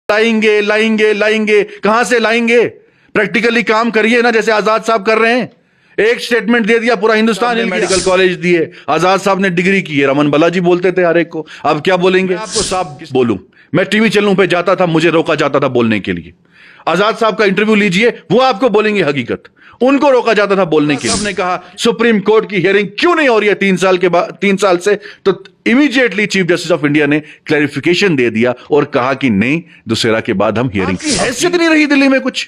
लाएंगे लाएंगे लाएंगे, कहां से लाएंगे? प्रैक्टिकली काम करिए ना, जैसे आजाद साहब कर रहे हैं। एक स्टेटमेंट दे दिया, पूरा हिंदुस्तान ने मेडिकल कॉलेज दिए, आजाद साहब ने डिग्री की है, रमन बालाजी बोलते थे हर एक को। अब क्या बोलेंगे? आपको साफ बोलूं, मैं टीवी चैनलों पे जाता था, मुझे रोका जाता था बोलने के लिए। आजाद साहब का इंटरव्यू लीजिए, वो आपको बोलेंगे हकीकत। उनको रोका जाता था बोलने के लिए। सबने कहा सुप्रीम कोर्ट की हियरिंग क्यों नहीं हो रही है 3 साल से, तो immediately chief justice of India ने क्लैरिफिकेशन दे दिया और कहा कि नहीं, दुशहरा के बाद हम हियरिंग। हैसियत नहीं रही दिल्ली में कुछ।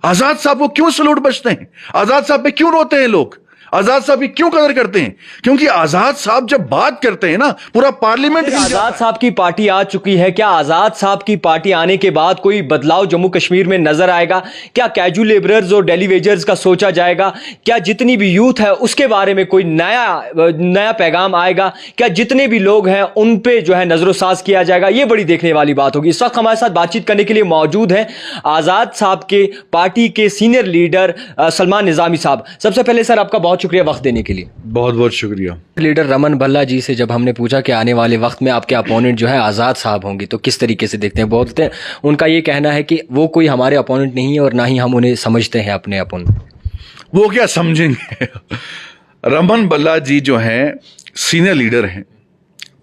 आजाद साहब को क्यों सलूट बजते हैं? आजाद साहब पे क्यों रोते हैं लोग? आजाद साहब की क्यों कदर करते हैं? क्योंकि आजाद साहब जब बात करते हैं ना, पूरा पार्लियामेंट। आजाद साहब की पार्टी आ चुकी है, क्या आजाद साहब की पार्टी आने के बाद कोई बदलाव जम्मू कश्मीर में नजर आएगा? क्या कैजुअल लेबरर्स और डेली वेजर्स का सोचा जाएगा? क्या जितनी भी यूथ है उसके बारे में कोई नया पैगाम आएगा? क्या जितने भी लोग हैं उन पे जो है नजरोसाज किया जाएगा? ये बड़ी देखने वाली बात होगी। इस वक्त हमारे साथ बातचीत करने के लिए मौजूद हैं आजाद साहब के पार्टी के सीनियर लीडर सलमान निजामी साहब। सबसे पहले सर आपका बहुत शुक्रिया वक्त देने के लिए। बहुत बहुत शुक्रिया। लीडर रमन भल्ला जी से जब हमने पूछा कि आने वाले वक्त में आपके अपोनेंट जो है आजाद साहब होंगे, तो किस तरीके से देखते हैं? बोलते हैं, उनका ये कहना है कि वो कोई हमारे अपोनेंट नहीं है और ना ही हम उन्हें समझते हैं अपने अपोनेंट। वो क्या समझेंगे? रमन भल्ला जी जो हैं सीनियर लीडर हैं,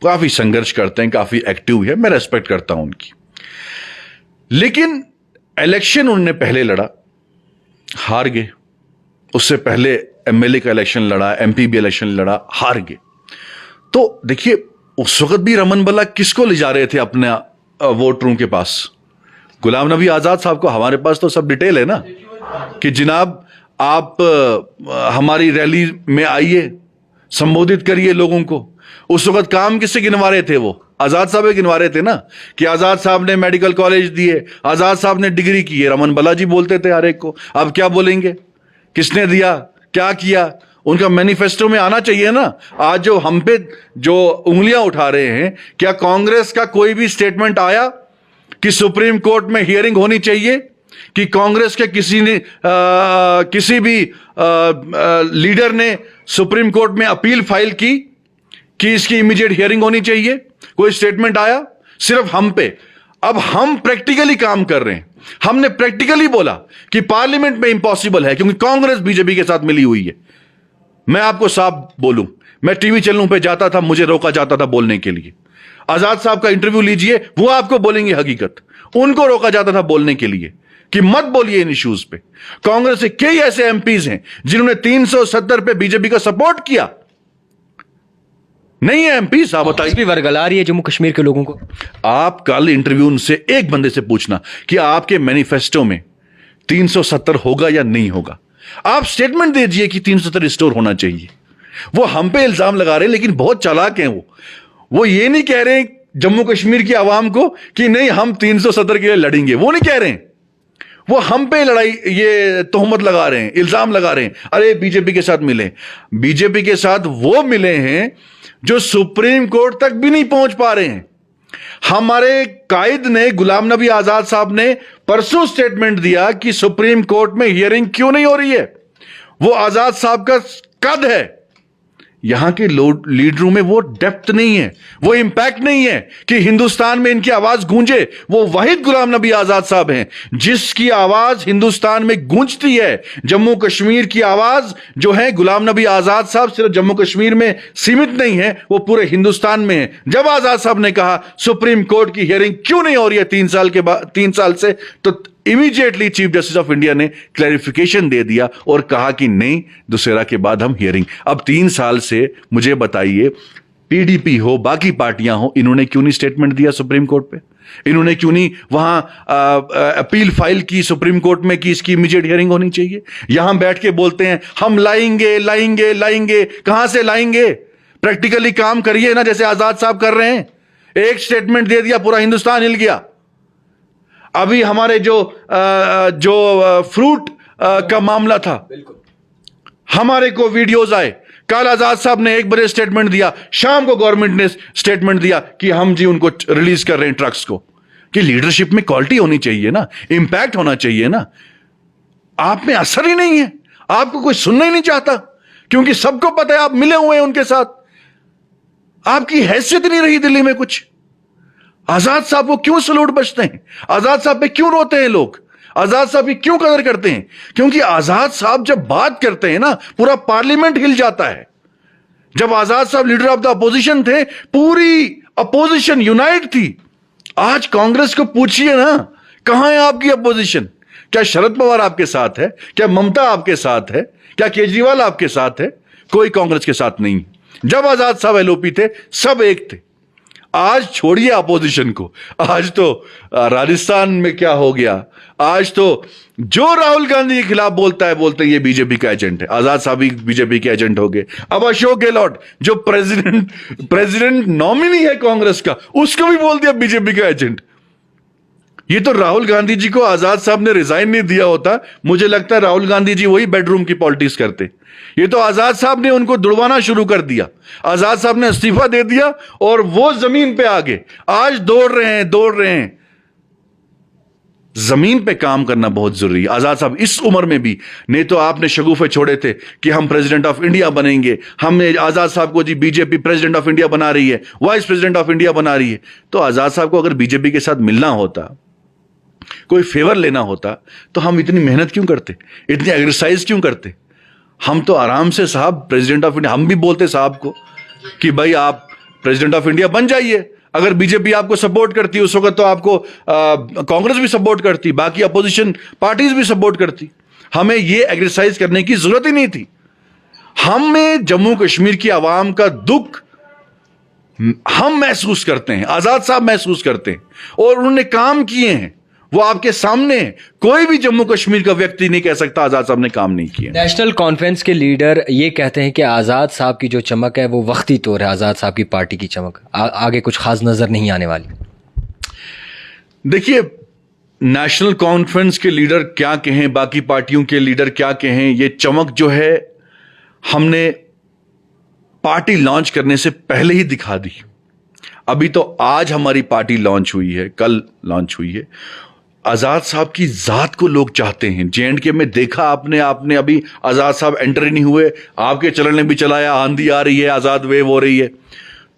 काफी संघर्ष करते हैं, काफी एक्टिव है, मैं रेस्पेक्ट करता हूं उनकी। लेकिन इलेक्शन उन्होंने पहले लड़ा, हार गए। उससे पहले एमएलए का इलेक्शन लड़ा, एमपी भी इलेक्शन लड़ा, हार गए। तो देखिए, उस वक्त भी रमन भल्ला किसको ले जा रहे थे अपने वोट रूम के पास? गुलाम नबी आजाद साहब को। हमारे पास तो सब डिटेल है ना कि जनाब आप हमारी रैली में आइए, संबोधित करिए लोगों को। उस वक्त काम किससे गिनवा रहे थे? वो आजाद साहब गिनवा रहे थे ना, कि आजाद साहब ने मेडिकल कॉलेज दिए, आजाद साहब ने डिग्री की है, रमन बालाजी बोलते थे हर एक को। अब क्या बोलेंगे? किसने दिया, क्या किया? उनका मैनिफेस्टो में आना चाहिए ना। आज जो हम पे जो उंगलियां उठा रहे हैं, क्या कांग्रेस का कोई भी स्टेटमेंट आया कि सुप्रीम कोर्ट में हियरिंग होनी चाहिए? कि कांग्रेस के किसी भी लीडर ने सुप्रीम कोर्ट में अपील फाइल की कि इसकी इमीडिएट हियरिंग होनी चाहिए? कोई स्टेटमेंट आया? सिर्फ हम पे। अब हम प्रैक्टिकली काम कर रहे हैं। हमने प्रैक्टिकली बोला कि पार्लियामेंट में इंपॉसिबल है, क्योंकि कांग्रेस बीजेपी के साथ मिली हुई है। मैं आपको साफ बोलूं, मैं टीवी चैनलों पे जाता था, मुझे रोका जाता था बोलने के लिए। आजाद साहब का इंटरव्यू लीजिए, वो आपको बोलेंगे हकीकत। उनको रोका जाता था बोलने के लिए कि मत बोलिए इन इश्यूज पे। कांग्रेस के कई ऐसे एमपीज हैं जिन्होंने 370 पे बीजेपी का सपोर्ट किया। नहीं है एमपी साहब, बताइए। भी वर्गला रही है जम्मू कश्मीर के लोगों को। आप कल इंटरव्यू से एक बंदे से पूछना कि आपके मैनिफेस्टो में 370 होगा या नहीं होगा। आप स्टेटमेंट दीजिए कि 370 रिस्टोर होना चाहिए। वो हम पे इल्जाम लगा रहे हैं, लेकिन बहुत चालाक हैं वो ये नहीं कह रहे हैं जम्मू कश्मीर की आवाम को कि नहीं हम 370 के लिए लड़ेंगे। वो नहीं कह रहे हैं। वो हम पे लड़ाई, ये तोहमत लगा रहे हैं, इल्जाम लगा रहे हैं, अरे बीजेपी के साथ मिले। बीजेपी के साथ वो मिले हैं जो सुप्रीम कोर्ट तक भी नहीं पहुंच पा रहे हैं। हमारे कायद ने, गुलाम नबी आजाद साहब ने परसों स्टेटमेंट दिया कि सुप्रीम कोर्ट में हियरिंग क्यों नहीं हो रही है। वो आजाद साहब का कद है। यहां के लीडरों में वो डेप्थ नहीं है, वो इंपैक्ट नहीं है कि हिंदुस्तान में इनकी आवाज गूंजे। वो वाहिद गुलाम नबी आजाद साहब हैं जिसकी आवाज हिंदुस्तान में गूंजती है। जम्मू कश्मीर की आवाज जो है, गुलाम नबी आजाद साहब सिर्फ जम्मू कश्मीर में सीमित नहीं है, वो पूरे हिंदुस्तान में है। जब आजाद साहब ने कहा सुप्रीम कोर्ट की हियरिंग क्यों नहीं हो रही है 3 साल से, तो immediately chief justice of India ने क्लैरिफिकेशन दे दिया और कहा कि नहीं, दुशहरा के बाद हम हियरिंग। अब 3 साल से मुझे बताइए, पीडीपी हो, बाकी पार्टियां हो, इन्होंने क्यों नहीं स्टेटमेंट दिया सुप्रीम कोर्ट पे? इन्होंने क्यों नहीं वहां अपील फाइल की सुप्रीम कोर्ट में कि इसकी इमीडिएट हियरिंग होनी चाहिए? यहां बैठ के बोलते हैं हम लाएंगे लाएंगे लाएंगे, कहां से लाएंगे? प्रैक्टिकली काम करिए ना, जैसे आजाद साहब कर रहे हैं। एक स्टेटमेंट दे दिया, पूरा हिंदुस्तान हिल गया। अभी हमारे जो फ्रूट का मामला था, हमारे को वीडियोस आए। कल आजाद साहब ने 1 बजे स्टेटमेंट दिया, शाम को गवर्नमेंट ने स्टेटमेंट दिया कि हम जी उनको रिलीज कर रहे हैं ट्रक्स को। कि लीडरशिप में क्वालिटी होनी चाहिए ना, इंपैक्ट होना चाहिए ना। आप में असर ही नहीं है, आपको कोई सुनना ही नहीं चाहता, क्योंकि सबको पता है आप मिले हुए हैं उनके साथ। आपकी हैसियत नहीं रही दिल्ली में कुछ। आजाद साहब को क्यों सलूट बचते हैं? आजाद साहब पे क्यों रोते हैं लोग? आजाद साहब की क्यों कदर करते हैं? क्योंकि आजाद साहब जब बात करते हैं ना, पूरा पार्लियामेंट हिल जाता है। जब आजाद साहब लीडर ऑफ द अपोजिशन थे, पूरी अपोजिशन यूनाइट थी। आज कांग्रेस को पूछिए ना, कहां है आपकी अपोजिशन? क्या शरद पवार आपके साथ है? क्या ममता आपके साथ है? क्या केजरीवाल आपके साथ है? कोई कांग्रेस के साथ नहीं। जब आजाद साहब एलओपी थे, सब एक थे। आज छोड़िए अपोजिशन को, आज तो राजस्थान में क्या हो गया, आज तो जो राहुल गांधी के खिलाफ बोलता है, बोलते हैं ये बीजेपी का एजेंट है। आजाद साहब ही बीजेपी के एजेंट हो गए। अब अशोक गहलोत जो प्रेसिडेंट नॉमिनी है कांग्रेस का, उसको भी बोल दिया बीजेपी का एजेंट। ये तो राहुल गांधी जी को आजाद साहब ने रिजाइन नहीं दिया होता, मुझे लगता है राहुल गांधी जी वही बेडरूम की पॉलिटिक्स करते। ये तो आजाद साहब ने उनको दुड़वाना शुरू कर दिया। आजाद साहब ने इस्तीफा दे दिया और वो जमीन पे आ गए। आज दौड़ रहे हैं। जमीन पे काम करना बहुत जरूरी है। आजाद साहब इस उम्र में भी, नहीं तो आपने शगुफे छोड़े थे कि हम प्रेसिडेंट ऑफ इंडिया बनेंगे, हमने आजाद साहब को जी बीजेपी प्रेसिडेंट ऑफ इंडिया बना रही है, वाइस प्रेसिडेंट ऑफ इंडिया बना रही है। तो आजाद साहब को अगर बीजेपी के साथ मिलना होता, कोई फेवर लेना होता, तो हम इतनी मेहनत क्यों करते, इतनी एक्सरसाइज क्यों करते? हम तो आराम से साहब प्रेसिडेंट ऑफ इंडिया, हम भी बोलते साहब को कि भाई आप प्रेसिडेंट ऑफ इंडिया बन जाइए। अगर बीजेपी आपको सपोर्ट करती उस वक्त, तो आपको कांग्रेस भी सपोर्ट करती, बाकी अपोजिशन पार्टीज भी सपोर्ट करती। हमें ये एक्सरसाइज करने की जरूरत ही नहीं थी। हमें जम्मू कश्मीर की आवाम का दुख हम महसूस करते हैं, आजाद साहब महसूस करते हैं, और उन्होंने काम किए हैं, वो आपके सामने है। कोई भी जम्मू कश्मीर का व्यक्ति नहीं कह सकता आजाद साहब ने काम नहीं किया। नेशनल कॉन्फ्रेंस के लीडर ये कहते हैं कि आज़ाद साहब की जो चमक है वो वक्ती तौर है, आज़ाद साहब की पार्टी की चमक आगे कुछ खास नजर नहीं आने वाली। देखिए, नेशनल कॉन्फ्रेंस के लीडर क्या कहें, बाकी पार्टियों के लीडर क्या कहें, ये चमक जो है हमने पार्टी लॉन्च करने से पहले ही दिखा दी। अभी तो आज हमारी पार्टी लॉन्च हुई है, कल लॉन्च हुई है। आजाद साहब की जात को लोग चाहते हैं। J&K में देखा आपने अभी आजाद साहब एंटर ही नहीं हुए, आपके चरण ने भी चलाया, आंधी आ रही है, आजाद वेव हो रही है।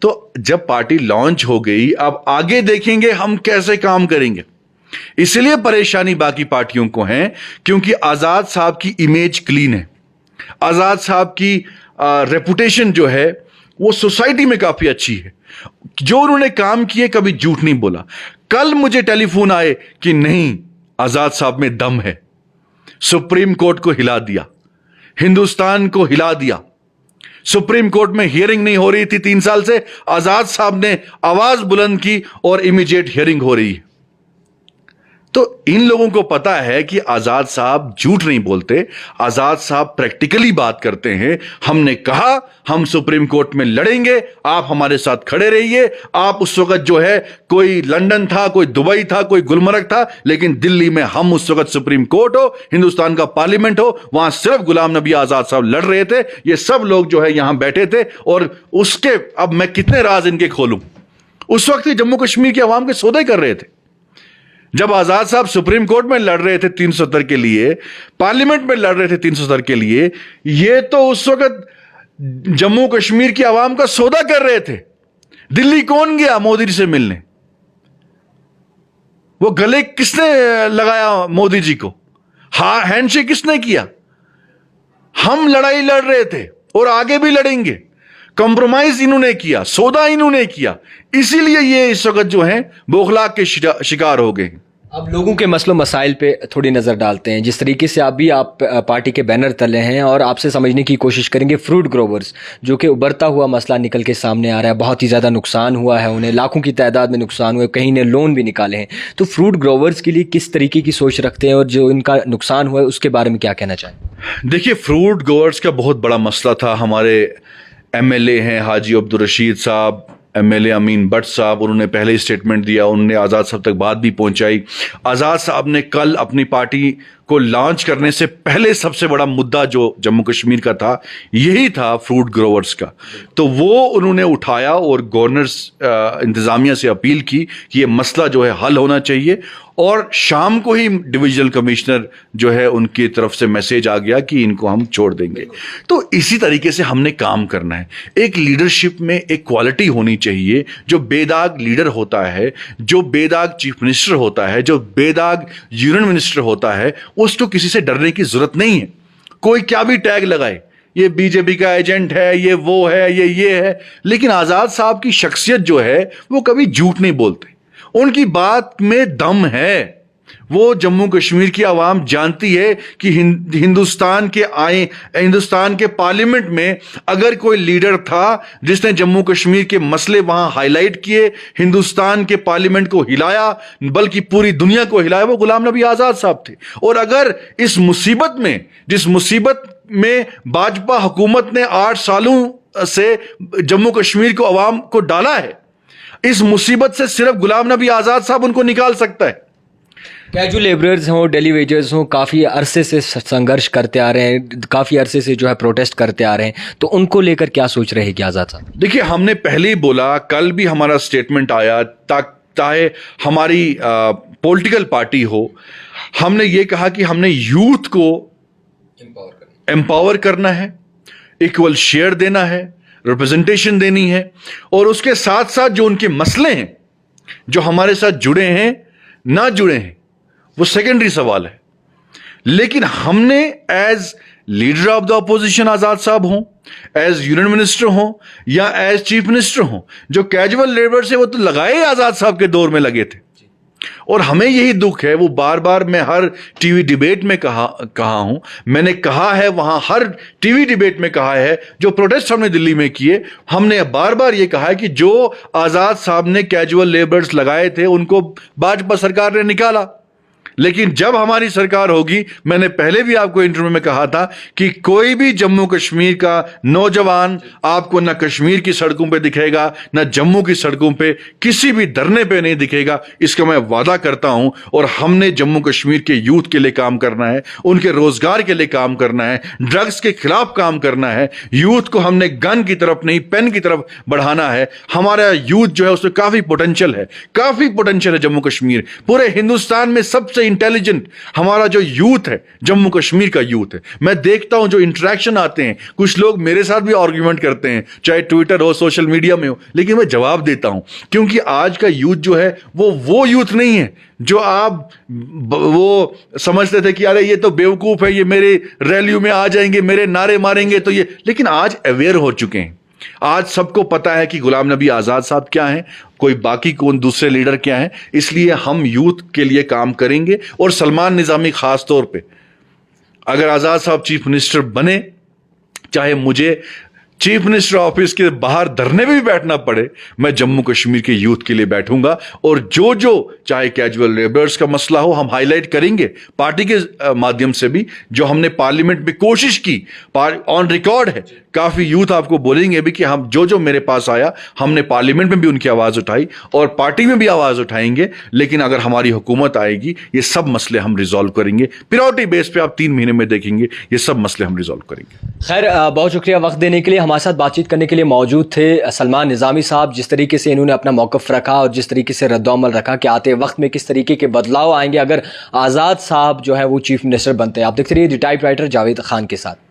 तो जब पार्टी लॉन्च हो गई, अब आगे देखेंगे हम कैसे काम करेंगे। इसलिए परेशानी बाकी पार्टियों को है, क्योंकि आजाद साहब की इमेज क्लीन है। आजाद साहब की रेपुटेशन जो है वो सोसाइटी में काफी अच्छी है। जो उन्होंने काम किए, कभी झूठ नहीं बोला। कल मुझे टेलीफोन आए कि नहीं, आजाद साहब में दम है। सुप्रीम कोर्ट को हिला दिया, हिंदुस्तान को हिला दिया। सुप्रीम कोर्ट में हियरिंग नहीं हो रही थी 3 साल से, आजाद साहब ने आवाज बुलंद की और इमीडिएट हियरिंग हो रही है। तो इन लोगों को पता है कि आजाद साहब झूठ नहीं बोलते, आजाद साहब प्रैक्टिकली बात करते हैं। हमने कहा हम सुप्रीम कोर्ट में लड़ेंगे, आप हमारे साथ खड़े रहिए। आप उस वक्त जो है, कोई लंदन था, कोई दुबई था, कोई गुलमर्ग था, लेकिन दिल्ली में हम उस वक्त सुप्रीम कोर्ट हो, हिंदुस्तान का पार्लियामेंट हो, वहां सिर्फ गुलाम नबी आजाद साहब लड़ रहे थे। ये सब लोग जो है यहां बैठे थे। और उसके, अब मैं कितने राज इनके खोलूं, उस वक्त ही जम्मू कश्मीर के अवाम के सौदे कर रहे थे। जब आजाद साहब सुप्रीम कोर्ट में लड़ रहे थे 370 के लिए, पार्लियामेंट में लड़ रहे थे 370 के लिए, ये तो उस वक्त जम्मू कश्मीर की आवाम का सौदा कर रहे थे। दिल्ली कौन गया मोदी जी से मिलने? वो गले किसने लगाया मोदी जी को? हैंडशेक किसने किया? हम लड़ाई लड़ रहे थे और आगे भी लड़ेंगे। कंप्रोमाइज इन्होंने किया, सौदा इन्होंने किया, इसीलिए ये इस वक्त जो है बौखलाहट के शिकार हो गए। अब लोगों के मसलों मसाइल पे थोड़ी नज़र डालते हैं। जिस तरीके से आप पार्टी के बैनर तले हैं, और आपसे समझने की कोशिश करेंगे फ्रूट ग्रोवर्स, जो कि उभरता हुआ मसला निकल के सामने आ रहा है। बहुत ही ज़्यादा नुकसान हुआ है उन्हें, लाखों की तादाद में नुकसान हुए, कहीं ने लोन भी निकाले हैं। तो फ्रूट ग्रोवर्स के लिए किस तरीके की सोच रखते हैं, और जो इनका नुकसान हुआ है उसके बारे में क्या कहना चाहें? देखिए, फ्रूट ग्रोवर्स का बहुत बड़ा मसला था। हमारे MLA हैं हाजी अब्दुल रशीद साहब, MLA अमीन भट्ट साहब, उन्होंने पहले ही स्टेटमेंट दिया, उन्होंने आज़ाद साहब तक बात भी पहुंचाई। आज़ाद साहब ने कल अपनी पार्टी को लॉन्च करने से पहले सबसे बड़ा मुद्दा जो जम्मू कश्मीर का था यही था फ्रूट ग्रोवर्स का। तो वो उन्होंने उठाया और गवर्नर्स इंतज़ामिया से अपील की कि ये मसला जो है हल होना चाहिए, और शाम को ही डिविजनल कमिश्नर जो है उनकी तरफ से मैसेज आ गया कि इनको हम छोड़ देंगे। तो इसी तरीके से हमने काम करना है। एक लीडरशिप में एक क्वालिटी होनी चाहिए, जो बेदाग लीडर होता है, जो बेदाग चीफ मिनिस्टर होता है, जो बेदाग यूनियन मिनिस्टर होता है, उसको किसी से डरने की जरूरत नहीं है। कोई क्या भी टैग लगाए, ये बीजेपी का एजेंट है, ये वो है, ये है, लेकिन आजाद साहब की शख्सियत जो है वो कभी झूठ नहीं बोलते, उनकी बात में दम है। वो जम्मू कश्मीर की आवाम जानती है कि हिंदुस्तान के पार्लियामेंट में अगर कोई लीडर था जिसने जम्मू कश्मीर के मसले वहां हाईलाइट किए, हिंदुस्तान के पार्लियामेंट को हिलाया, बल्कि पूरी दुनिया को हिलाया, वो गुलाम नबी आजाद साहब थे। और अगर इस मुसीबत में, जिस मुसीबत में भाजपा हुकूमत ने 8 सालों से जम्मू कश्मीर को आवाम को डाला है, इस मुसीबत से सिर्फ गुलाम नबी आजाद साहब उनको निकाल सकता है। कैजुअल लेबरर्स हों, डेली वेजर्स हों, काफ़ी अरसे से संघर्ष करते आ रहे हैं, काफ़ी अरसे से जो है प्रोटेस्ट करते आ रहे हैं, तो उनको लेकर क्या सोच रहे हैं कि आज़ाद साहब? देखिए, हमने पहले ही बोला, कल भी हमारा स्टेटमेंट आया, चाहे हमारी पॉलिटिकल पार्टी हो, हमने ये कहा कि हमने यूथ को एम्पावर करना है, इक्वल शेयर देना है, रिप्रेजेंटेशन देनी है, और उसके साथ साथ जो उनके मसले हैं, जो हमारे साथ जुड़े हैं ना जुड़े हैं, वो सेकेंडरी सवाल है। लेकिन हमने as leader of the opposition Azad साहब हों, एज यूनियन मिनिस्टर हों या एज चीफ मिनिस्टर हों, जो कैजुअल लेबर से वो तो लगाए आजाद साहब के दौर में लगे थे। और हमें यही दुख है, वो बार बार मैं हर टीवी डिबेट में कहा हूं, मैंने कहा है वहां, हर टीवी डिबेट में कहा है, जो प्रोटेस्ट हमने दिल्ली में किए, हमने बार बार ये कहा है कि जो आजाद साहब ने कैजुअल लेबर्स लगाए थे उनको भाजपा सरकार ने निकाला। लेकिन जब हमारी सरकार होगी, मैंने पहले भी आपको इंटरव्यू में कहा था कि कोई भी जम्मू कश्मीर का नौजवान आपको ना कश्मीर की सड़कों पे दिखेगा, ना जम्मू की सड़कों पे, किसी भी धरने पे नहीं दिखेगा। इसका मैं वादा करता हूं। और हमने जम्मू कश्मीर के यूथ के लिए काम करना है, उनके रोजगार के लिए काम करना है, ड्रग्स के खिलाफ काम करना है। यूथ को हमने गन की तरफ नहीं, पेन की तरफ बढ़ाना है। हमारा यूथ जो है उसमें काफी पोटेंशियल है जम्मू कश्मीर, पूरे हिंदुस्तान में सबसे इंटेलिजेंट हमारा जो यूथ है, जम्मू कश्मीर का यूथ है। मैं देखता हूं जो इंटरेक्शन आते हैं, कुछ लोग मेरे साथ भी आर्ग्यूमेंट करते हैं, चाहे ट्विटर हो, सोशल मीडिया में हो, लेकिन मैं जवाब देता हूं, क्योंकि आज का यूथ जो है वो यूथ नहीं है जो आप वो समझते थे कि अरे ये तो बेवकूफ है, ये मेरे रैलियों में आ जाएंगे, मेरे नारे मारेंगे तो ये। लेकिन आज अवेयर हो चुके हैं, आज सबको पता है कि गुलाम नबी आजाद साहब क्या हैं, कोई बाकी कौन दूसरे लीडर क्या हैं। इसलिए हम यूथ के लिए काम करेंगे। और सलमान निजामी खास तौर पे, अगर आजाद साहब चीफ मिनिस्टर बने, चाहे मुझे चीफ मिनिस्टर ऑफिस के बाहर धरने में भी बैठना पड़े, मैं जम्मू कश्मीर के यूथ के लिए बैठूंगा। और जो चाहे कैजुअल लेबर्स का मसला हो, हम हाईलाइट करेंगे पार्टी के माध्यम से भी, जो हमने पार्लियामेंट में कोशिश की, ऑन रिकॉर्ड है। काफी यूथ आपको बोलेंगे भी कि हम जो मेरे पास आया, हमने पार्लियामेंट में भी उनकी आवाज उठाई और पार्टी में भी आवाज उठाएंगे। लेकिन अगर हमारी हुकूमत आएगी, ये सब मसले हम रिजॉल्व करेंगे। प्रायोरिटी बेस पे आप 3 महीने में देखेंगे ये सब मसले हम रिजॉल्व करेंगे। खैर, बहुत शुक्रिया वक्त देने के लिए। हमारे साथ बातचीत करने के लिए मौजूद थे सलमान निजामी साहब। जिस तरीके से इन्होंने अपना मौक़िफ़ रखा और जिस तरीके से रद्द-ओ-अमल रखा कि आते वक्त में किस तरीके के बदलाव आएंगे अगर आज़ाद साहब जो है वो चीफ मिनिस्टर बनते हैं। आप देखते रहिए द टाइपराइटर जावेद खान के साथ।